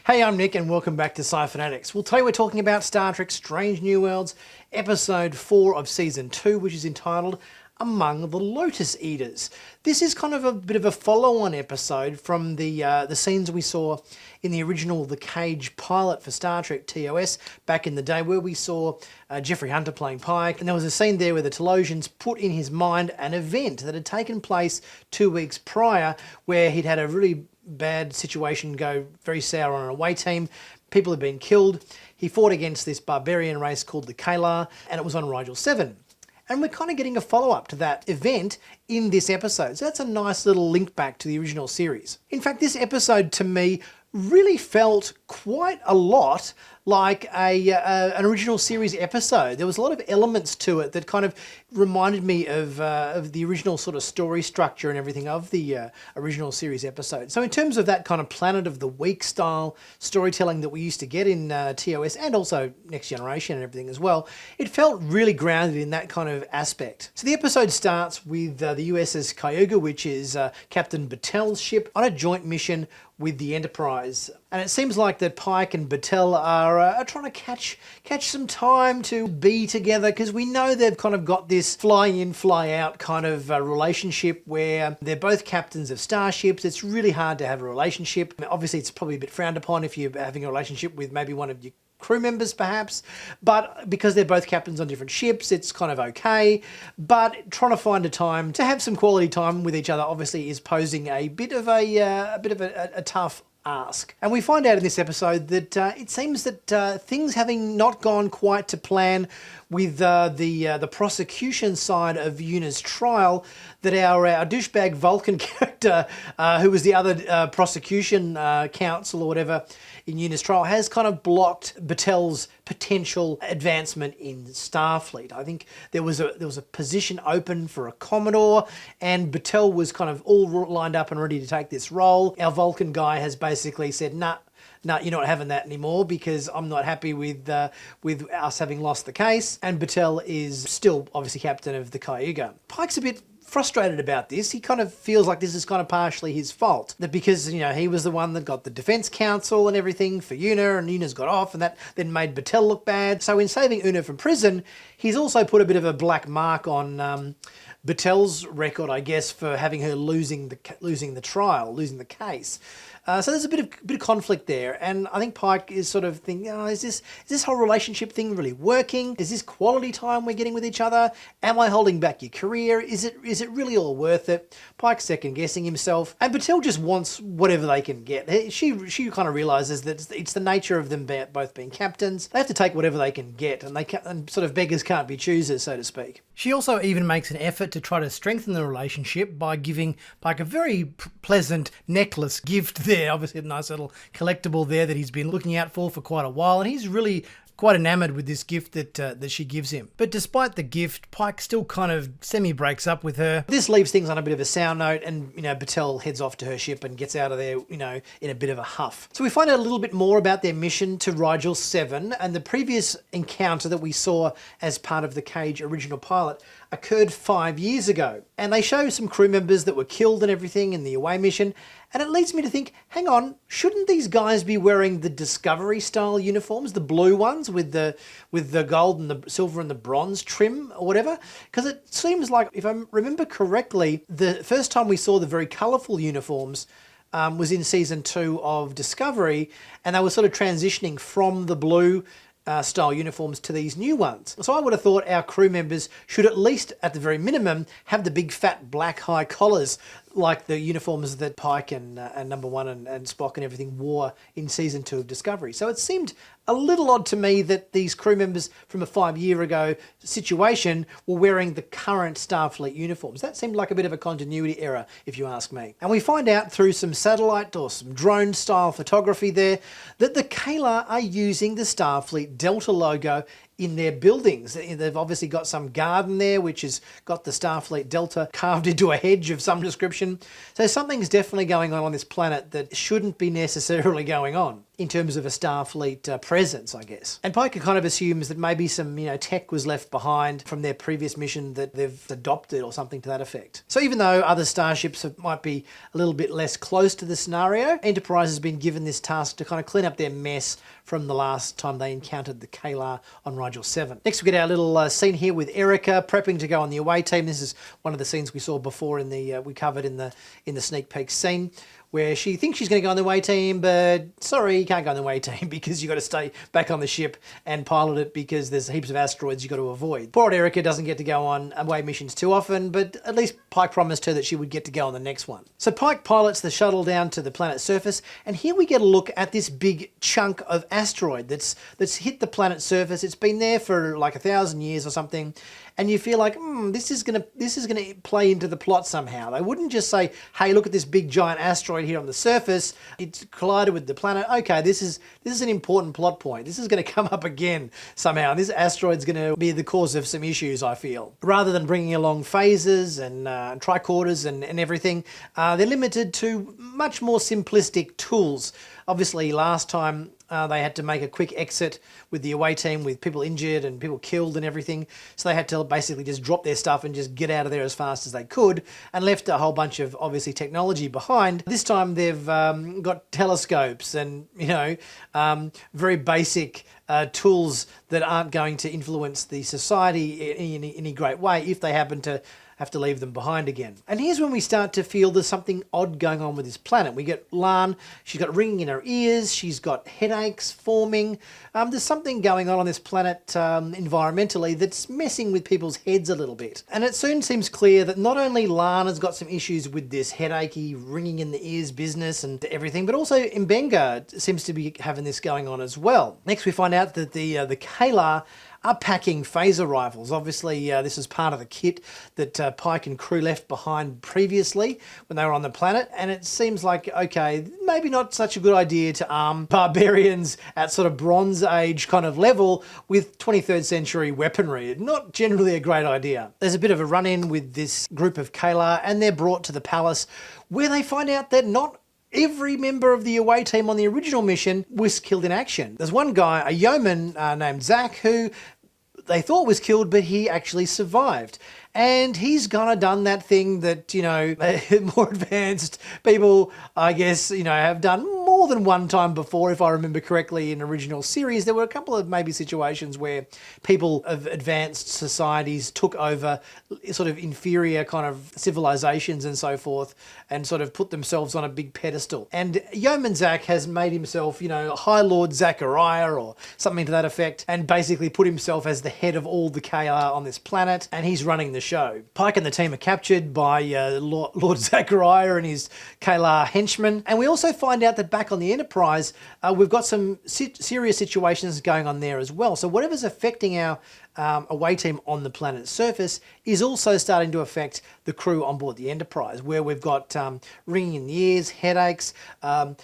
Hey, I'm Nick and welcome back to Sci-Finatics. Well, today we're talking about Star Trek Strange New Worlds, Episode 4 of Season 2, which is entitled Among the Lotus Eaters. This is kind of a bit of a follow-on episode from the scenes we saw in the original The Cage pilot for Star Trek TOS back in the day, where we saw Jeffrey Hunter playing Pike, and there was a scene there where the Telosians put in his mind an event that had taken place 2 weeks prior, where he'd had a really bad situation go very sour on an away team. People had been killed. He fought against this barbarian race called the Kalar, and it was on Rigel 7. And we're kind of getting a follow-up to that event in this episode. So that's a nice little link back to the original series. In fact, this episode to me really felt quite a lot like an original series episode. There was a lot of elements to it that kind of reminded me of the original sort of story structure and everything of the original series episode. So in terms of that kind of Planet of the Week style storytelling that we used to get in TOS and also Next Generation and everything as well, it felt really grounded in that kind of aspect. So the episode starts with the USS Cayuga, which is Captain Battelle's ship, on a joint mission with the Enterprise. And it seems like that Pike and Battelle are trying to catch some time to be together, because we know they've kind of got this fly in, fly out kind of relationship where they're both captains of starships. It's really hard to have a relationship. I mean, obviously, it's probably a bit frowned upon if you're having a relationship with maybe one of your crew members perhaps, but because they're both captains on different ships, it's kind of okay. But trying to find a time to have some quality time with each other obviously is posing a bit of a tough ask. And we find out in this episode that it seems that things having not gone quite to plan with the prosecution side of Yuna's trial, that our douchebag Vulcan character, who was the other prosecution counsel or whatever in Yuna's trial, has kind of blocked Battelle's potential advancement in Starfleet. I think there was a position open for a Commodore, and Battelle was kind of all lined up and ready to take this role. Our Vulcan guy has basically said, nah, you're not having that anymore because I'm not happy with us having lost the case. And Battelle is still obviously captain of the Cayuga. Pike's a bit frustrated about this. He kind of feels like this is kind of partially his fault. That because, you know, he was the one that got the defense counsel and everything for Una, and Una's got off, and that then made Battelle look bad. So in saving Una from prison, he's also put a bit of a black mark on Battelle's record, I guess, for having her losing the trial, losing the case. So there's a bit of conflict there, and I think Pike is sort of thinking, oh, is this whole relationship thing really working? Is this quality time we're getting with each other? Am I holding back your career? Is it really all worth it? Pike's second guessing himself, and Battelle just wants whatever they can get. She kind of realizes that it's the nature of them both being captains. They have to take whatever they can get, and sort of beggars can't be choosers, so to speak. She also even makes an effort to try to strengthen the relationship by giving Pike a very pleasant necklace gift there. Obviously a nice little collectible there that he's been looking out for quite a while, and he's really quite enamoured with this gift that she gives him. But despite the gift, Pike still kind of semi-breaks up with her. This leaves things on a bit of a sour note, and, you know, Battelle heads off to her ship and gets out of there, you know, in a bit of a huff. So we find out a little bit more about their mission to Rigel 7, and the previous encounter that we saw as part of the Cage original pilot occurred 5 years ago. And they show some crew members that were killed and everything in the away mission, and it leads me to think, hang on, shouldn't these guys be wearing the Discovery style uniforms, the blue ones with the gold and the silver and the bronze trim or whatever? Because it seems like, if I remember correctly, the first time we saw the very colourful uniforms was in season 2 of Discovery, and they were sort of transitioning from the blue style uniforms to these new ones. So I would have thought our crew members should at least, at the very minimum, have the big fat black high collars like the uniforms that Pike and Number One and Spock and everything wore in season 2 of Discovery. So it seemed a little odd to me that these crew members from a 5 year ago situation were wearing the current Starfleet uniforms. That seemed like a bit of a continuity error, if you ask me. And we find out through some satellite or some drone style photography there that the Kalar are using the Starfleet Delta logo in their buildings. They've obviously got some garden there which has got the Starfleet Delta carved into a hedge of some description. So something's definitely going on this planet that shouldn't be necessarily going on. in terms of a Starfleet presence, I guess. And Pike kind of assumes that maybe some, tech was left behind from their previous mission that they've adopted or something to that effect. So even though other starships might be a little bit less close to the scenario, Enterprise has been given this task to kind of clean up their mess from the last time they encountered the Kayla on Rigel 7. Next we get our little scene here with Erica prepping to go on the away team. This is one of the scenes we saw before in the we covered in the sneak peek scene, where she thinks she's going to go on the away team, but sorry, you can't go on the away team because you've got to stay back on the ship and pilot it because there's heaps of asteroids you've got to avoid. Poor old Erica doesn't get to go on away missions too often, but at least Pike promised her that she would get to go on the next one. So Pike pilots the shuttle down to the planet's surface, and here we get a look at this big chunk of asteroid that's hit the planet's surface. It's been there for like 1,000 years or something, and you feel like, this is gonna play into the plot somehow. They wouldn't just say, hey, look at this big giant asteroid here on the surface. It's collided with the planet. Okay, this is an important plot point. This is going to come up again somehow. This asteroid's going to be the cause of some issues, I feel. Rather than bringing along phasers and tricorders and everything, they're limited to much more simplistic tools. Obviously, last time they had to make a quick exit with the away team with people injured and people killed and everything. So they had to basically just drop their stuff and just get out of there as fast as they could and left a whole bunch of, obviously, technology behind. This time they've got telescopes and, very basic tools that aren't going to influence the society in any great way if they happen to have to leave them behind again. And here's when we start to feel there's something odd going on with this planet. We get Lan, she's got ringing in her ears, she's got headaches forming. There's something going on this planet environmentally that's messing with people's heads a little bit. And it soon seems clear that not only Lan has got some issues with this headachy, ringing in the ears business and everything, but also Mbenga seems to be having this going on as well. Next we find out that the Kayla are packing phaser rifles. Obviously, this is part of the kit that Pike and crew left behind previously when they were on the planet, and it seems like, okay, maybe not such a good idea to arm barbarians at sort of Bronze Age kind of level with 23rd century weaponry. Not generally a great idea. There's a bit of a run-in with this group of Kayla, and they're brought to the palace where they find out that not every member of the away team on the original mission was killed in action. There's one guy, a yeoman named Zak, who they thought was killed, but he actually survived. And he's kind of done that thing that, more advanced people, I guess, have done more than one time before. If I remember correctly, in original series, there were a couple of maybe situations where people of advanced societies took over sort of inferior kind of civilizations and so forth and sort of put themselves on a big pedestal. And Yeoman Zak has made himself, High Lord Zachariah or something to that effect, and basically put himself as the head of all the KR on this planet, and he's running the show. Pike and the team are captured by Lord Zachariah and his Kayla henchmen, and we also find out that back on the Enterprise, we've got some serious situations going on there as well. So whatever's affecting our away team on the planet's surface is also starting to affect the crew on board the Enterprise, where we've got ringing in the ears, headaches,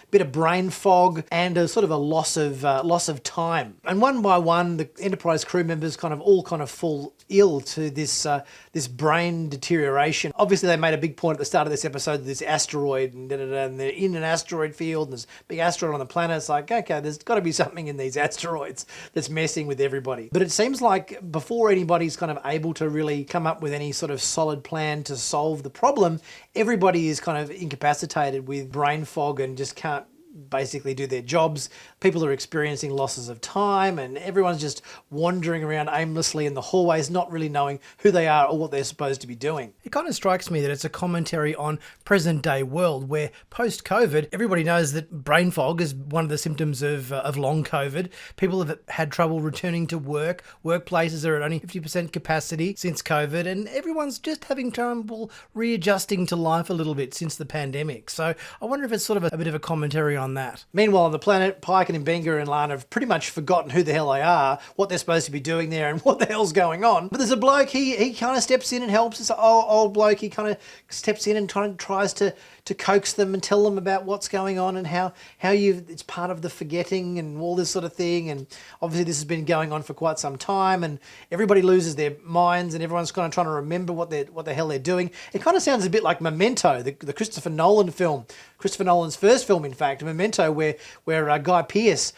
bit of brain fog, and a sort of a loss of time. And one by one, the Enterprise crew members all fall ill to this brain deterioration. Obviously, they made a big point at the start of this episode, this asteroid, and they're in an asteroid field, and there's a big asteroid on the planet. It's like, okay, there's got to be something in these asteroids that's messing with everybody. But it seems like before anybody's kind of able to really come up with any sort of solid plan to solve the problem, everybody is kind of incapacitated with brain fog and just can't basically do their jobs. People are experiencing losses of time, and everyone's just wandering around aimlessly in the hallways, not really knowing who they are or what they're supposed to be doing. It kind of strikes me that it's a commentary on present day world where post-COVID, everybody knows that brain fog is one of the symptoms of long COVID. People have had trouble returning to work. Workplaces are at only 50% capacity since COVID, and everyone's just having trouble readjusting to life a little bit since the pandemic. So I wonder if it's sort of a bit of a commentary on that. Meanwhile, on the planet, Pike and Mbenga and Lana have pretty much forgotten who the hell they are, what they're supposed to be doing there, and what the hell's going on. But there's a bloke, he kind of steps in and helps. This old bloke, he kind of steps in and tries to coax them and tell them about what's going on and how it's part of the forgetting and all this sort of thing. And obviously this has been going on for quite some time, and everybody loses their minds and everyone's kind of trying to remember what the hell they're doing. It kind of sounds a bit like Memento, the Christopher Nolan film. Christopher Nolan's first film, in fact, Memento, where Guy Pearce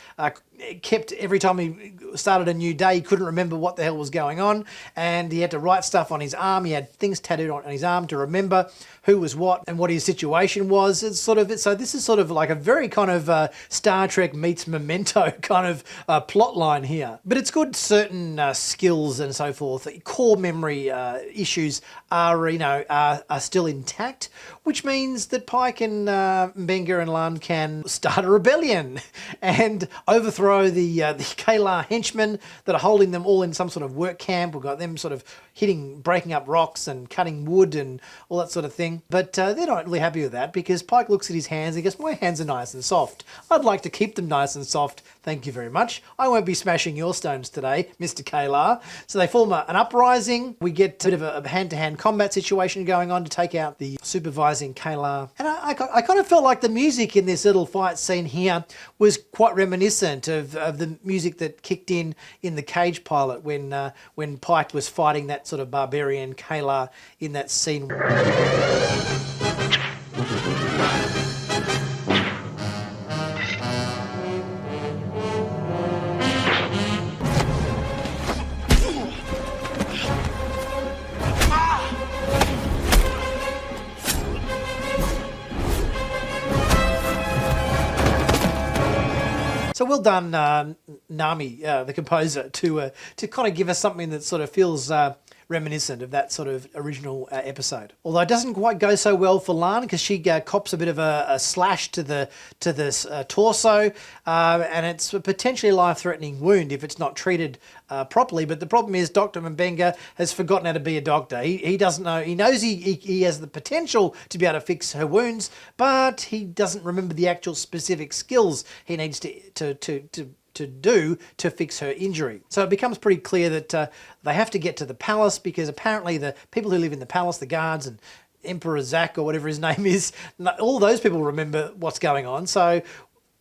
kept, every time he started a new day, he couldn't remember what the hell was going on, and he had to write stuff on his arm. He had things tattooed on his arm to remember who was what and what his situation was. So this is sort of like a very kind of Star Trek meets Memento kind of plot line here. But it's good certain skills and so forth, core memory issues are still intact, which means that Pike and Mbenga and Lan can start a rebellion and overthrow the Kalar henchmen that are holding them all in some sort of work camp. We've got them sort of breaking up rocks and cutting wood and all that sort of thing. But they're not really happy with that, because Pike looks at his hands and he goes, my hands are nice and soft. I'd like to keep them nice and soft. Thank you very much. I won't be smashing your stones today, Mr. Kalar. So they form an uprising. We get a bit of a hand-to-hand combat situation going on to take out the supervising Kalar. And I kind of felt like the music in this little fight scene here was quite reminiscent of the music that kicked in the Cage pilot when Pike was fighting that sort of barbarian Kalar in that scene. So well done, Nami, the composer, to kind of give us something that sort of feels reminiscent of that sort of original episode. Although it doesn't quite go so well for Lan, because she cops a bit of a slash to the torso, and it's a potentially life-threatening wound if it's not treated properly. But the problem is Dr. Mbenga has forgotten how to be a doctor. He doesn't know. He knows he has the potential to be able to fix her wounds, but he doesn't remember the actual specific skills he needs to do to fix her injury. So it becomes pretty clear that they have to get to the palace, because apparently the people who live in the palace, the guards and Emperor Zak or whatever his name is, all those people remember what's going on. So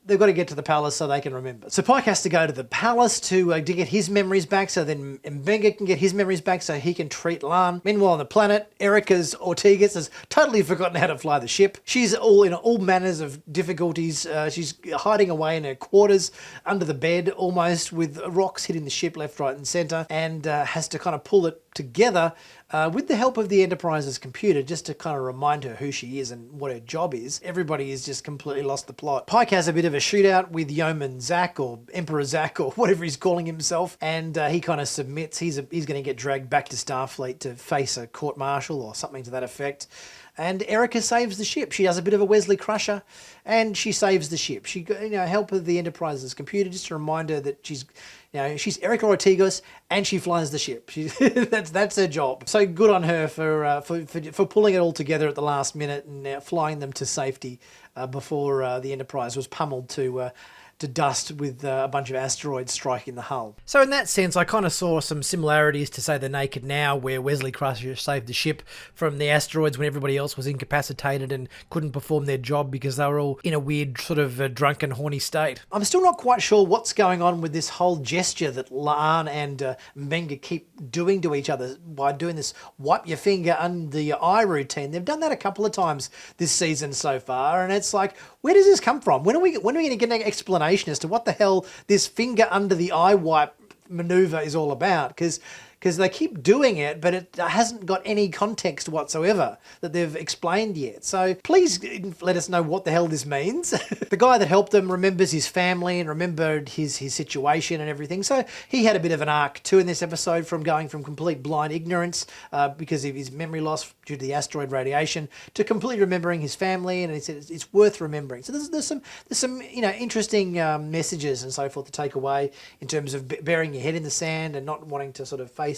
they've got to get to the palace so they can remember. So Pike has to go to the palace to get his memories back, so then Mbenga can get his memories back so he can treat Lan. Meanwhile on the planet, Erica's Ortigas has totally forgotten how to fly the ship. She's all manners of difficulties. She's hiding away in her quarters under the bed almost, with rocks hitting the ship left, right and centre, and has to kind of pull it together with the help of the Enterprise's computer, just to kind of remind her who she is and what her job is. Everybody has just completely lost the plot. Pike has a bit of a shootout with Yeoman Zak, or Emperor Zak, or whatever he's calling himself, and he kind of submits. He's going to get dragged back to Starfleet to face a court-martial or something to that effect. And Erica saves the ship. She does a bit of a Wesley Crusher, and she saves the ship. She, help with the Enterprise's computer, just to remind her that she's Erica Ortigas, and she flies the ship. That's her job. So good on her for pulling it all together at the last minute and flying them to safety before the Enterprise was pummeled to dust with a bunch of asteroids striking the hull. So in that sense, I kind of saw some similarities to, say, The Naked Now, where Wesley Crusher saved the ship from the asteroids when everybody else was incapacitated and couldn't perform their job because they were all in a weird sort of drunken, horny state. I'm still not quite sure what's going on with this whole gesture that Lan and Mbenga keep doing to each other by doing this wipe your finger under your eye routine. They've done that a couple of times this season so far, and it's like, where does this come from? When are we going to get an explanation as to what the hell this finger under the eye wipe maneuver is all about? Because they keep doing it, but it hasn't got any context whatsoever that they've explained yet. So please let us know what the hell this means. The guy that helped them remembers his family and remembered his situation and everything. So he had a bit of an arc too in this episode, from going from complete blind ignorance because of his memory loss due to the asteroid radiation, to completely remembering his family, and he said it's worth remembering. So there's some interesting messages and so forth to take away in terms of burying your head in the sand and not wanting to sort of face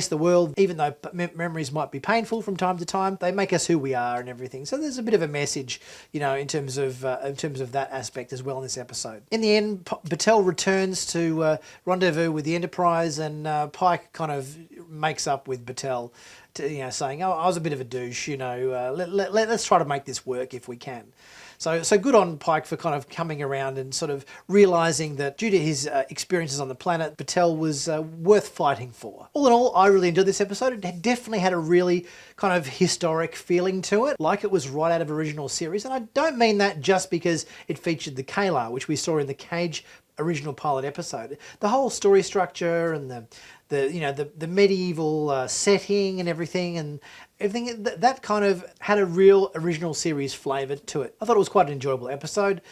the world, even though memories might be painful from time to time. They make us who we are and everything. So there's a bit of a message, in terms of that aspect as well in this episode. In the end, Battelle returns to rendezvous with the Enterprise, and Pike kind of makes up with Battelle, saying, "Oh, I was a bit of a douche. Let's try to make this work if we can." So good on Pike for kind of coming around and sort of realising that due to his experiences on the planet, Battelle was worth fighting for. All in all, I really enjoyed this episode. It definitely had a really kind of historic feeling to it, like it was right out of original series. And I don't mean that just because it featured the Kayla, which we saw in the Cage original pilot episode. The whole story structure and the medieval setting and everything that kind of had a real original series flavour to it. I thought it was quite an enjoyable episode.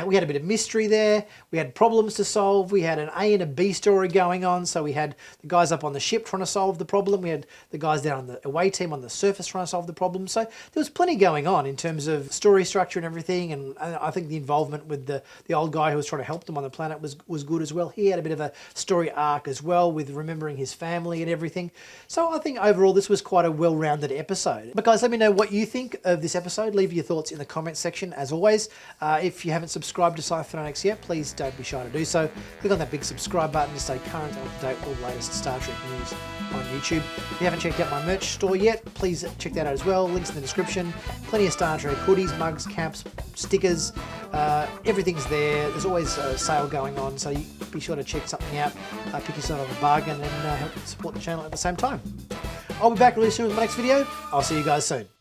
We had a bit of mystery there. We had problems to solve. We had an A and a B story going on. So we had the guys up on the ship trying to solve the problem. We had the guys down on the away team on the surface trying to solve the problem. So there was plenty going on in terms of story structure and everything. And I think the involvement with the old guy who was trying to help them on the planet was good as well. He had a bit of a story arc as well with remembering his family and everything. So I think overall this was quite a well-rounded episode. But guys, let me know what you think of this episode. Leave your thoughts in the comments section as always. If you haven't subscribed to Sci-Finatics yet, please don't be shy to do so. Click on that big subscribe button to stay current and up to date with all the latest Star Trek news on YouTube. If you haven't checked out my merch store yet, please check that out as well. Links in the description. Plenty of Star Trek hoodies, mugs, caps, stickers. Everything's there. There's always a sale going on, so you be sure to check something out, pick yourself up a bargain and help support the channel at the same time. I'll be back really soon with my next video. I'll see you guys soon.